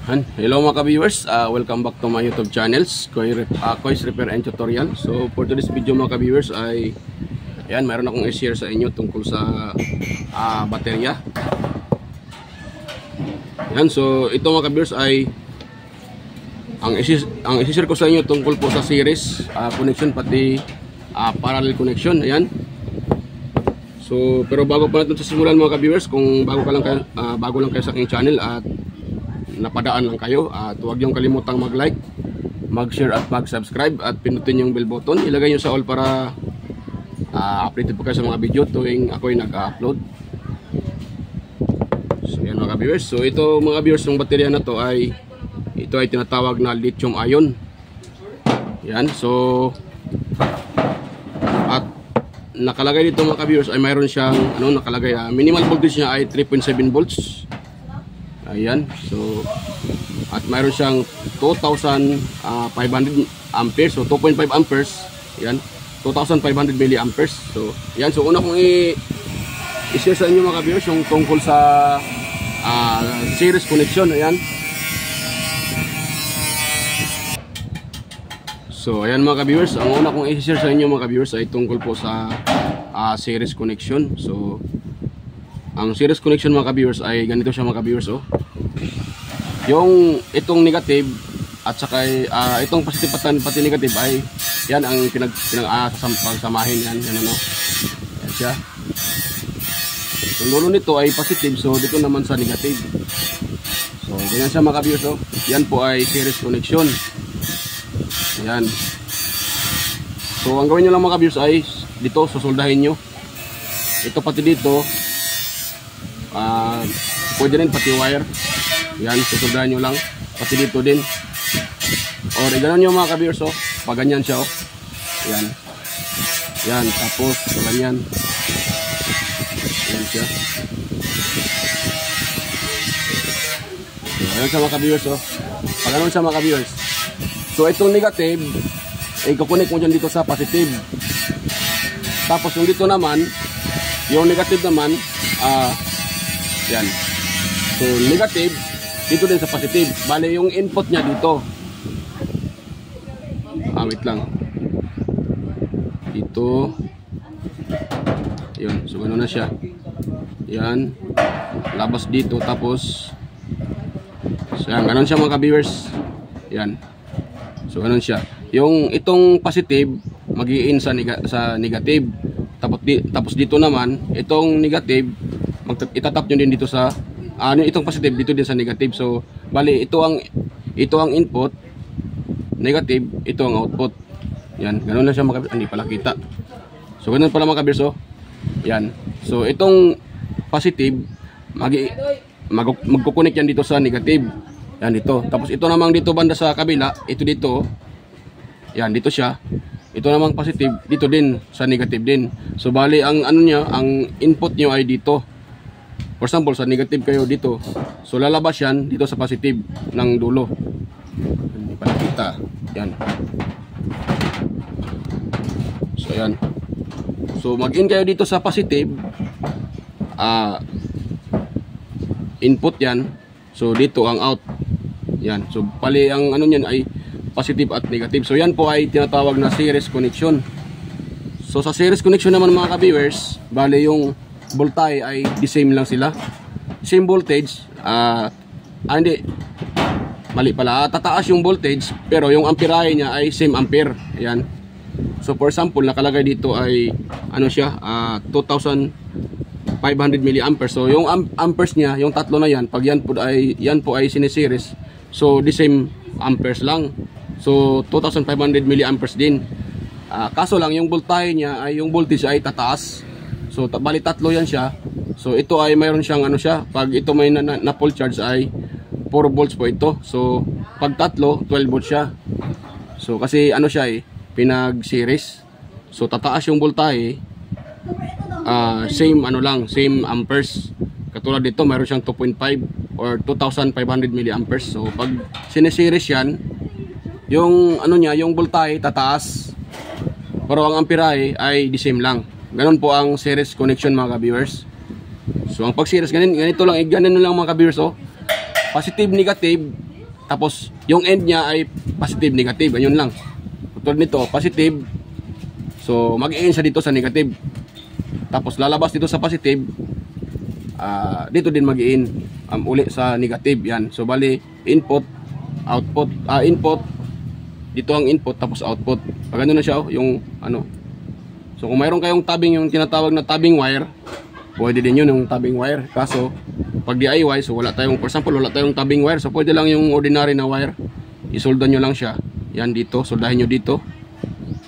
Hello mga ka-viewers, welcome back to my YouTube channels, Kois Repair and Tutorial. So for today's video mga ka-viewers ay ayan, mayroon akong i-share sa inyo tungkol sa baterya. Ayan, so ito mga ka-viewers ay ang i-share ko sa inyo tungkol po sa series connection pati parallel connection. Ayan. So pero bago pa natin sa simulan mga ka-viewers, kung bago lang kayo sa aking channel at napadaan lang kayo, at huwag niyong kalimutang mag-like, mag-share at mag-subscribe at pinutin yung bell button. Ilagay nyo sa all para updated po kayo sa mga video tuwing ako'y nag-upload. So yan mga viewers. So ito mga viewers, yung baterya na to ay tinatawag na lithium ion. Yan. So at nakalagay dito mga viewers ay mayroon siyang nakalagay minimal voltage niya ay 3.7 volts. Ayan, so at mayroon siyang 2,500 amperes, so 2.5 amperes. Ayan, 2,500 milliamperes. So ayan, so una kong i-share sa inyo mga viewers yung tungkol sa series connection. Ayan, so ayan mga viewers, ang una kong i-share sa inyo mga viewers ay tungkol po sa series connection. So ang series connection mga viewers ay ganito siya mga viewers. Yung itong negative at saka itong positive pati negative ay yan ang pagsamahin yan yan siya. Yung dulo nito ay positive, so dito naman sa negative. So ganyan siya mga viewers. Yan po ay series connection. Yan. So ang gawin nyo lang mga viewers ay dito susoldahin nyo. Ito pati dito. Pwede rin pati wire. Yan, susundan nyo lang pati dito din. O gano'n nyo mga ka-viewers. Pag ganyan siya. Yan. Yan, tapos ganyan. Yan siya. So ayan siya mga ka-viewers. Pag gano'n siya mga ka-viewers. So itong negative ay kukunik mo dyan dito sa positive. Tapos yung dito naman, yung negative naman yan. So negative dito din sa positive. Bale yung input niya dito. Wait lang. Dito. Yun. So gano'n na siya. Yan. Labas dito. Tapos so yan. Gano'n siya mga ka-viewers. Yan. So gano'n siya. Yung itong positive mag-i-in sa negative. Tapos dito naman itong negative itatap nyo din dito sa itong positive dito din sa negative. So bali ito ang input, negative, ito ang output. Yan, ganoon lang siya hindi pala kita. So ganoon pala mga kabirso. Yan. So itong positive magkukunik yan dito sa negative. Yan dito. Tapos ito namang dito banda sa kabila, ito dito. Yan dito siya. Ito namang positive dito din sa negative din. So bali ang ang input nyo ay dito. For example, sa negative kayo dito. So lalabas yan dito sa positive ng dulo. Hindi pala kita. Yan. So yan. So mag-in kayo dito sa positive. Input yan. So dito ang out. Yan. So pali ang niyan ay positive at negative. So yan po ay tinatawag na series connection. So sa series connection naman mga ka-viewers, bali yung voltage ay the same lang sila. Same voltage. Hindi. Mali pala. Tataas yung voltage pero yung amperahe niya ay same ampere. Ayan. So for example, nakalagay dito ay siya, 2,500 milliampere. So yung amperes niya, yung tatlo na yan, pag yan po ay sineseries. So the same amperes lang. So 2,500 milliamperes din. Kaso lang yung voltage niya ay yung voltage ay tataas. So bali tatlo yan siya. So ito ay mayroon siyang pag ito may na full charge ay 4 volts po ito. So pag tatlo 12 volts siya. So kasi siya pinag series. So tataas yung voltage same same amperes. Katulad dito mayroon siyang 2.5 or 2,500 milliamperes. So pag sineseries yan, yung yung voltage tataas. Pero ang amperahe ay the same lang. Ganon po ang series connection mga ka-viewers. So ang pag-series ganito lang, ganun lang mga ka-viewers. Positive, negative, tapos yung end niya ay positive, negative, ayun lang. Tulad nito, positive, so mag-i-end siya dito sa negative, tapos lalabas dito sa positive, dito din mag-i-end uli sa negative. Yan, so bali input, output, input, dito ang input, tapos output. Pag ano na siya, yung ano. So kung mayroon kayong tabbing, yung tinatawag na tabbing wire, pwede din yun yung tabbing wire. Kaso pag DIY, so wala tayong, for example, wala tayong tabbing wire, so pwede lang yung ordinary na wire, isolda nyo lang siya. Yan dito, soldahin nyo dito,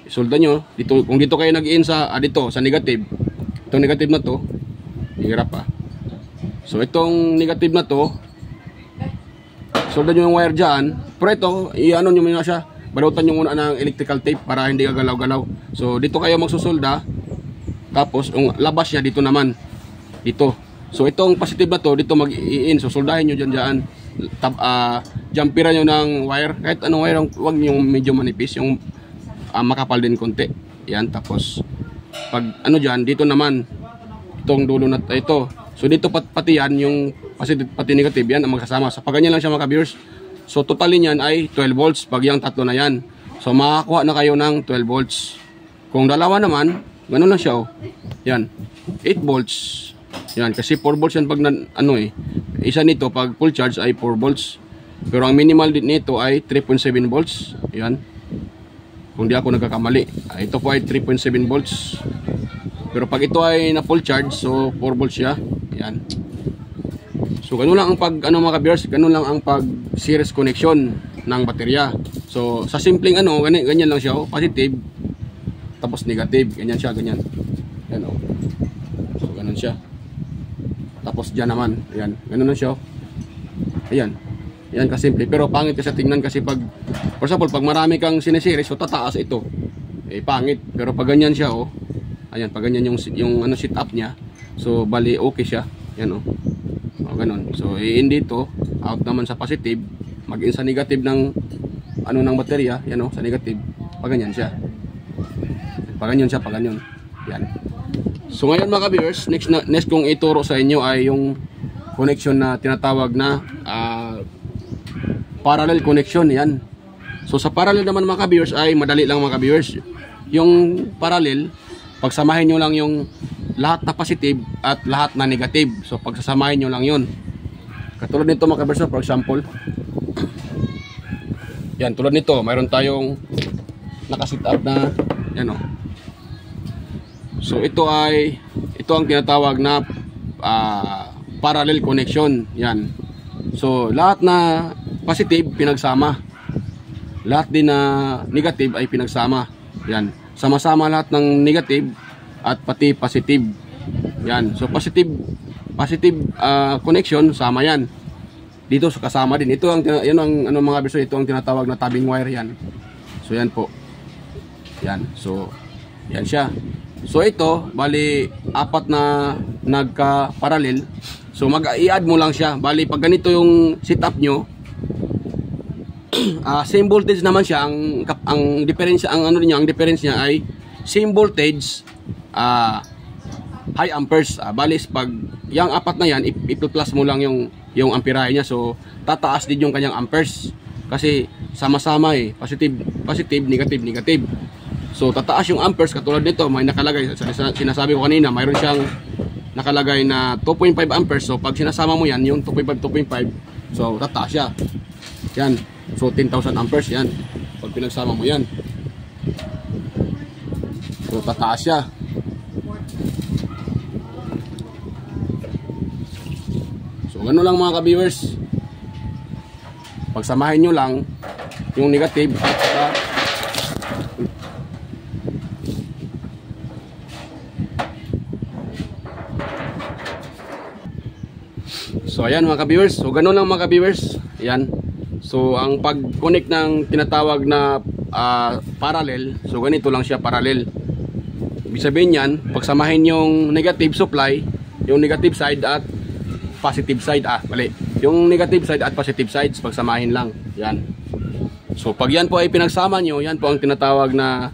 isolda nyo dito. Kung dito kayo nag-in sa dito sa negative, itong negative na to, hirap so itong negative na to, solda nyo yung wire dyan. Pero ito, i-ano nyo muna siya, balutan nyo muna ng electrical tape para hindi gagalaw-galaw. So dito kayo magsusolda, tapos yung labas niya dito naman, dito. So itong positive na to, dito mag-i-in, so soldahin nyo dyan, jumperan nyo ng wire, kahit anong wire, huwag yung medyo manipis, yung makapal din konti. Yan, tapos pag ano dyan, dito naman itong dulo na ito, so dito pati yan, yung positive pati negative, yan ang magsasama. So pag ganyan lang siya mga viewers, so total niyan ay 12 volts pag yung tatlo na yan. So makakuha na kayo ng 12 volts. Kung dalawa naman, ganoon lang siya, yan, 8 volts. Yan, kasi 4 volts yan pag isa nito pag full charge ay 4 volts. Pero ang minimal din nito ay 3.7 volts. Yan, kung di ako nagkakamali, ito po ay 3.7 volts. Pero pag ito ay na full charge, so 4 volts siya. Yan. So ganun lang ang pag mga viewers, ganun lang ang pag series connection ng baterya. So sa simpleng ganyan lang siya, positive tapos negative, ganyan siya, ganyan. Yan so ganun siya. Tapos diyan naman, ayan, ganun lang siya. Ayan. Yan kasimple, pero pangit kasi tingnan kasi pag, for example, pag marami kang sineseries, so tataas ito. Pangit. Pero pag ganyan siya, ayan, pag ganyan yung sit up niya, so bali okay siya. Yan ganun. So i-in dito, out naman sa positive, mag-in sa negative ng ng baterya, yan sa negative. Pag ganyan siya. Pag ganyan siya, pag ganyan. Yan. So ngayon mga viewers, next kong ituro sa inyo ay yung connection na tinatawag na parallel connection. Yan. So sa parallel naman mga viewers ay madali lang mga viewers. Yung parallel, pagsamahin nyo lang yung lahat na positive at lahat na negative. So pagsasamahin nyo lang yun. Katulad nito mga viewers, for example, yan, tulad nito, mayroon tayong nakasit up na yan So ito ang tinatawag na parallel connection. Yan. So lahat na positive pinagsama, lahat din na negative ay pinagsama. Yan, sama-sama lahat ng negative at pati positive. Yan, so positive connection, sama yan dito, so kasama din ito. Yan ang mga viewers, ito ang tinatawag na tabbing wire. Yan, so yan po, yan, so yan siya. So ito, bali apat na nagka-parallel. So mag-i-add mo lang siya. Bali pag ganito yung setup nyo, same voltage naman siya. Ang difference, ang difference niya ay same voltage, high amperes. Bali pag yung apat na yan, i-plus mo lang yung amperahe niya. So tataas din yung kanyang amperes. Kasi sama-sama positive, negative. So tataas yung amperes. Katulad nito, may nakalagay, sinasabi ko kanina, mayroon siyang nakalagay na 2.5 amperes. So pag sinasama mo yan, yung 2.5, so tataas siya. Yan, so 10,000 amperes yan. Pag pinagsama mo yan, so tataas siya. So gano'n lang mga ka-viewers, pagsamahin nyo lang yung negative at so ayan mga ka-viewers, so gano'n lang mga ka-viewers. Ayan, so ang pag-connect ng tinatawag na parallel, so ganito lang siya, parallel. Ibig sabihin yan, pagsamahin yung negative supply, yung negative side at positive side, mali, yung negative side at positive sides, pagsamahin lang. Yan. So pag yan po ay pinagsama nyo, yan po ang tinatawag na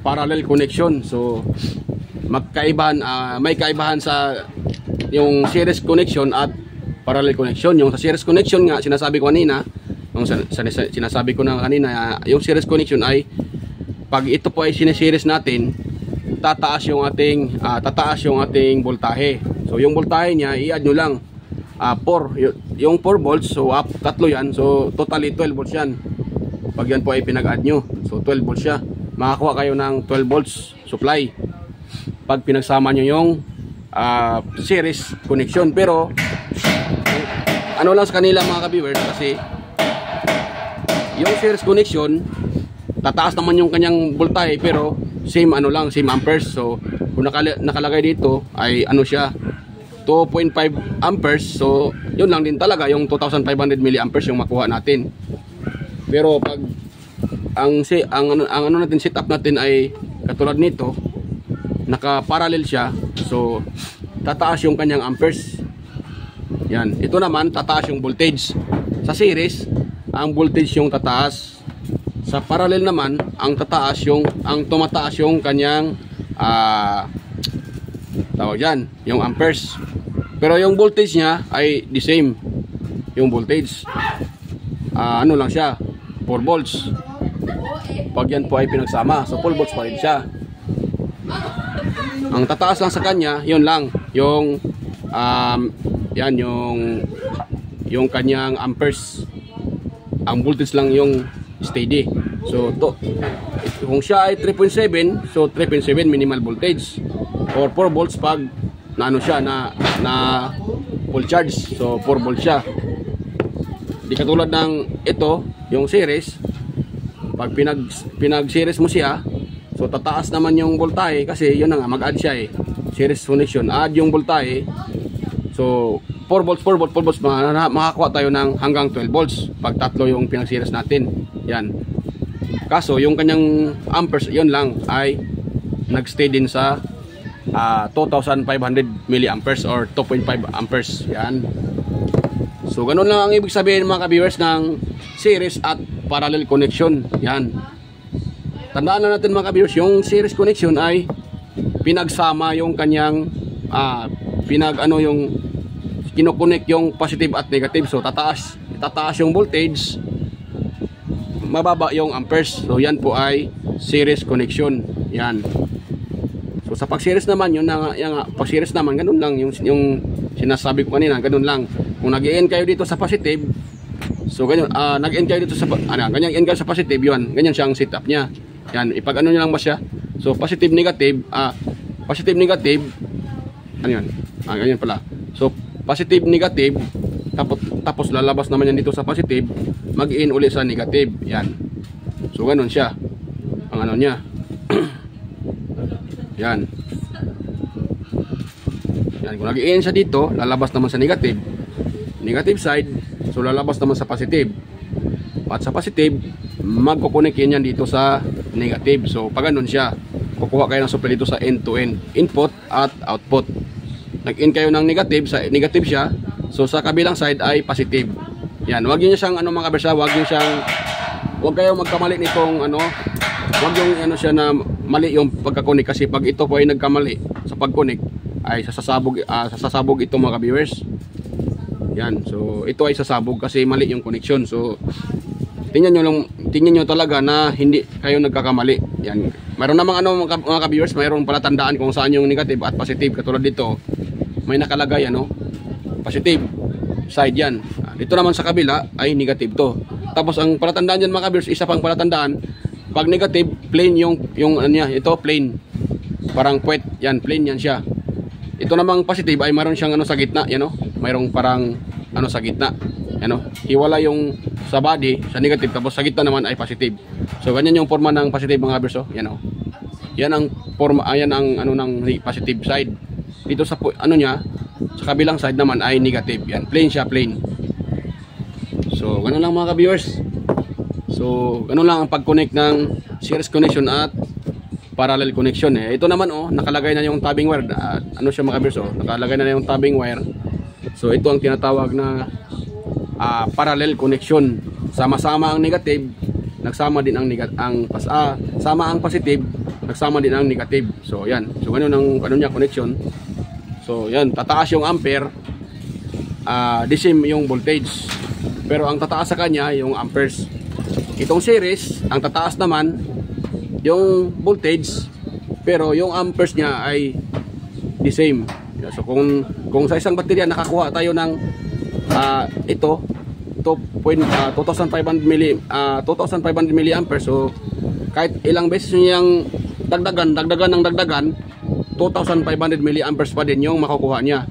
parallel connection. So magkaibahan, may kaibahan sa yung series connection at parallel connection. Yung sa series connection nga sinasabi ko kanina, sinasabi ko na kanina, yung series connection ay pag ito po ay sineseries natin, tataas yung ating voltahe. So yung voltahe niya i-add nyo lang 4, yung 4 volts, so tatlo yan, so totally 12 volts yan. Pag yan po ay pinag-add nyo, so 12 volts siya, makakuha kayo ng 12 volts supply pag pinagsama nyo yung series connection. Pero ano lang sa kanila mga ka-viewers, kasi yung series connection tataas naman yung kanyang voltahe pero same same amperes. So kung nakalagay dito ay siya 2.5 amperes, so yun lang din talaga, yung 2500 milliamperes yung makuha natin. Pero pag ang natin setup natin ay katulad nito, naka-parallel siya, so tataas yung kanyang amperes. Yan, ito naman tataas yung voltage. Sa series, ang voltage yung tataas. Sa parallel naman, ang tumataas yung kanyang tawag yan, yung amperes. Pero yung voltage niya ay the same. Yung voltage lang siya, 4 volts. Pag yan po ay pinagsama, so 4 volts pa rin siya. Ang tataas lang sa kanya, yun lang, yung yung kanyang amperes. Ang voltage lang yung steady. So kung siya ay 3.7, so 3.7 minimal voltage, or 4 volts pag siya na full charge, so 4 volts siya. Di katulad ng ito, yung series, pag pinag-series mo siya, so tataas naman yung voltahe kasi yun na nga, mag-add siya series connection, add yung voltahe. So 4 volts, makakuha tayo ng hanggang 12 volts pag tatlo yung pinag-series natin. Yan. Kaso yung kanyang amperes, yun lang ay nagstay din sa 2500 milliamperes or 2.5 amperes. Yan. So ganun lang ang ibig sabihin mga ka-viewers ng series at parallel connection. Yan. Tandaan na natin mga ka-viewers, yung series connection ay pinagsama yung kanyang yung kinokonek yung positive at negative. So tataas yung voltage, mababa yung amperes. So yan po ay series connection. Yan. So sa pag-series naman, pag-series naman ganun lang yung sinasabi ko kanina, ganun lang. Kung nag-i-end kayo dito sa positive, so ganyan, nag-end kayo dito sa ganyan, end kayo sa positive, yun, ganyan siyang setup niya. Yan, ipag nyo lang ba siya? So positive negative, yun, ganyan pala. So positive negative, tapos lalabas naman yan dito sa positive, mag-in uli sa negative. Yan. So ganun siya ang niya. Yan. Yan, kung nag-in siya dito, lalabas naman sa negative side, so lalabas naman sa positive. At sa positive, magkukunik yan dito sa negative. So pag ganun siya, kukuha kayo ng supply dito sa end-to-end, input at output. Nag-in kayo ng negative, sa negative siya, so sa kabilang side ay positive. Yan, wag niyo siyang mga kabersa, wag kayong magkamali nitong wag yung siya na mali yung pagkakunik, kasi pag ito po ay nagkamali sa pagkunik ay sasabog ito mga ka-viewers. Yan, so ito ay sasabog kasi mali yung connection. So tingnan nyo talaga na hindi kayo nagkakamali. Yan. Mayroon namang mga ka-viewers, mayroon pala tandaan kung saan yung negative at positive. Katulad dito, may nakalagay positive side yan. Dito naman sa kabila ay negative to. Tapos ang palatandaan dyan mga ka-viewers, isa pang palatandaan, pag negative, plain yung ito plain. Parang puwet, yan, plain yan siya. Ito namang positive ay mayroon siyang sa gitna, mayroong parang sa gitna. Hiwala yung sa body, sa negative, tapos sa gitna naman ay positive. So ganyan yung forma ng positive mga viewers. Yan ang forma, ayan ang ng positive side. Dito sa niya, sa kabilang side naman ay negative. Yan, plain siya, plain. So ganun lang mga ka-viewers. So ganun lang ang pag-connect ng series connection at parallel connection. Ito naman nakalagay na yung tabbing wire. Siya mga ka-viewers, nakalagay na yung tabbing wire. So ito ang tinatawag na parallel connection. Sama-sama ang negative, nagsama din ang sama ang positive, nagsama din ang negative. So yan. So ganun ang niya connection. So yan, tataas yung ampere the same yung voltage. Pero ang tataas sa kanya yung amperes. Itong series, ang tataas naman yung voltage, pero yung amperes niya ay the same. So kung sa isang baterya nakakuha tayo ng ito 2,500 milliampere, so kahit ilang beses niyang dagdagan 2,500 milliamperes pa din yung makukuha niya.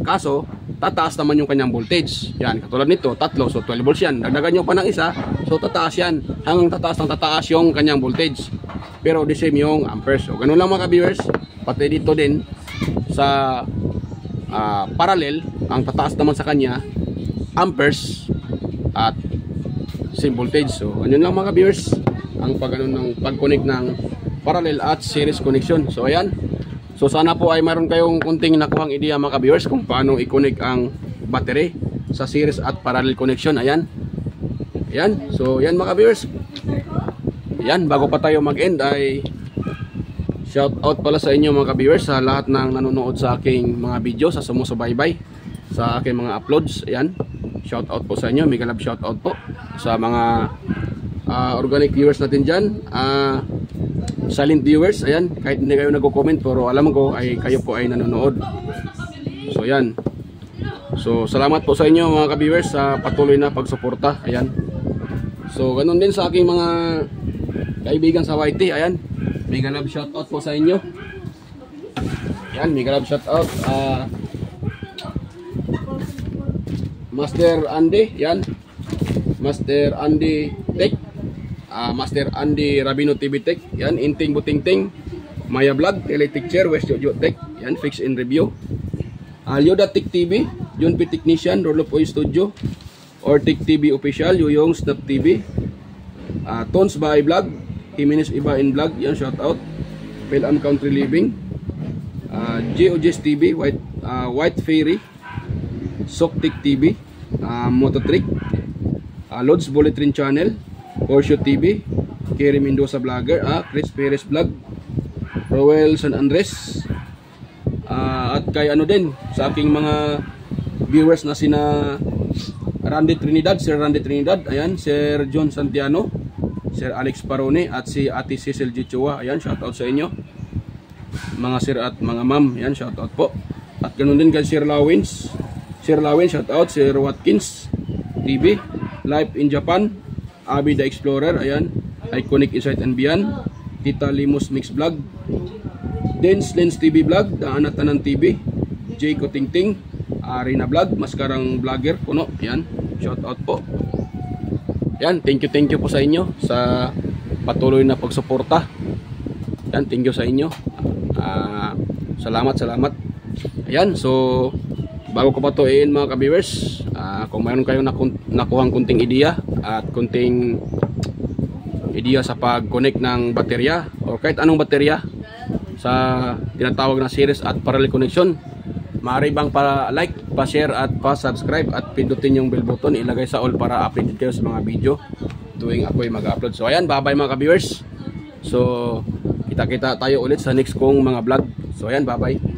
Kaso tataas naman yung kanyang voltage. Yan, katulad nito, 3, so 12 volts yan. Dagdagan nyo pa ng isa, so tataas yan. Hanggang tataas yung kanyang voltage. Pero the same yung amperes. So ganun lang mga ka-viewers. Pati dito din sa parallel, ang tataas naman sa kanya amperes at same voltage. So ganun lang mga ka-viewers ang pag-connect ng parallel at series connection. So ayan. So sana po ay mayroon kayong kunting nakuhang ideya mga ka-viewers kung paano i-connect ang battery sa series at parallel connection. Ayan. Ayan. So yan mga ka-viewers. Ayan, bago pa tayo mag-end ay shout out pala sa inyo mga ka-viewers, sa lahat ng nanonood sa aking mga video, sa sumusubaybay sa aking mga uploads. Ayan. Shout out po sa inyo. Mega love shout out po sa mga organic viewers natin dyan. Silent viewers, ayan, kahit hindi kayo nagko-comment, pero alam ko ay kayo po ay nanonood. So ayan. So salamat po sa inyo mga ka-viewers sa patuloy na pagsuporta. Ayan. So ganun din sa aking mga kaibigan sa YT. Ayan. Mega love shout out po sa inyo. Ayan, mega love shout out Master Andy, ayan. Master Andy Tech, Master Andy Rabino TV Tech, yan, Inting Butingting, Maya Vlog, Electric Chair, West Jojo Tech, yan, Fix and Review, Yoda Tech TV, Junpi Technician, Rolof Oy Studio, or Tech TV Official, Yoyong Snap TV, Tons by Vlog, Jimenez Iba in Vlog, yan, shout out, Pelam Country Living, GOJS TV, White Fairy, Sok Tech TV, Mototrick, Lods Bulletin Channel, Porsche TV, Kerry Mendoza Vlogger, Chris Perez Vlog, Roel San Andres, at kay ano din sa aking mga viewers na sina Randy Trinidad, Sir Randy Trinidad, ayan, Sir John Santiano, Sir Alex Parone, at si Ate Cecil Gichua. Ayan, shout out sa inyo mga sir at mga ma'am. Ayan, shout out po. At ganoon din kay Sir Lawins, shout out. Sir Watkins TV, Live in Japan, Abi the Explorer, ayan, Iconic Insight and Beyond, Tita Limos Mix Vlog, Dance Lens TV Vlog, Daanatanan TV, Jay Kotingting, Arena Vlog, Maskarang Vlogger Puno. Ayan, shout out po. Ayan, thank you po sa inyo sa patuloy na pagsuporta. Ayan, thank you sa inyo. Salamat. Ayan, so bago ko patuin mga ka-viewers, kung mayroon kayong nakuhang kunting ideya at kunting ideya sa pag-connect ng baterya o kahit anong baterya sa tinatawag na series at parallel connection, maaari bang pa-like, pa-share at pa-subscribe at pindutin yung bell button, ilagay sa all para updated kayo sa mga video tuwing ako'y mag-upload. So ayan, bye-bye mga ka-viewers. So kita-kita tayo ulit sa next kong mga vlog. So ayan, bye-bye.